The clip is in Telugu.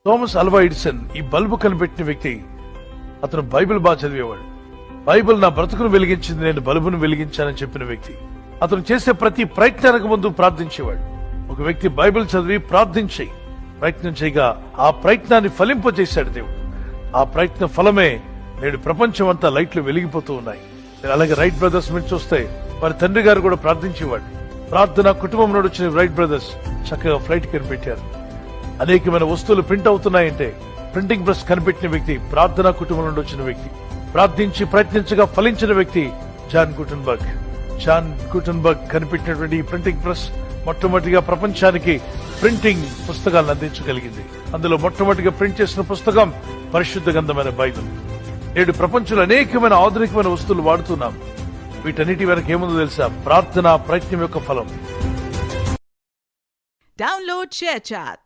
థామస్ అల్వా ఎడిసన్ ఈ బల్బు కనిపెట్టిన వ్యక్తి. అతను బైబిల్ బాగా చదివేవాడు. బైబిల్ నా బ్రతుకును వెలిగించింది, నేను బల్బును వెలిగించానని చెప్పిన వ్యక్తి. అతను చేసే ప్రతి ప్రయత్నానికి ముందు ప్రార్థించేవాడు. ఒక వ్యక్తి బైబిల్ చదివి ప్రయత్నం చేయగా ఆ ప్రయత్నాన్ని ఫలింపజేశాడు దేవుడు. ఆ ప్రయత్న ఫలమే నేడు ప్రపంచం అంతా లైట్లు వెలిగిపోతూ ఉన్నాయి. అలాగే రైట్ బ్రదర్స్ మీరు చూస్తే వారి తండ్రి గారు కూడా ప్రార్థించేవాడు. ప్రార్థన కుటుంబం నుండి వచ్చిన రైట్ బ్రదర్స్ చక్కగా ఫ్లైట్ కనిపెట్టారు. అనేకమైన వస్తువులు ప్రింట్ అవుతున్నాయంటే ప్రింటింగ్ ప్రెస్ కనిపెట్టిన వ్యక్తి ప్రార్థనా కుటుంబం నుండి వచ్చిన వ్యక్తి. ప్రార్థించి ప్రయత్నించగా ఫలించిన వ్యక్తి జాన్ గుటెన్బర్గ్ కనిపెట్టినటువంటి ఈ ప్రింటింగ్ ప్రెస్ మొట్టమొదటిగా ప్రపంచానికి ప్రింటింగ్ పుస్తకాలను అందించగలిగింది. అందులో మొట్టమొదటిగా ప్రింట్ చేసిన పుస్తకం పరిశుద్ధ గ్రంథమైన బైబిల్. నేడు ప్రపంచంలో అనేకమైన ఆధునికమైన వస్తువులు వాడుతున్నాం. వీటన్నిటి వెనక ఏముందో తెలుసా? ప్రార్థన ప్రయత్నం యొక్క ఫలం. Download ShareChat.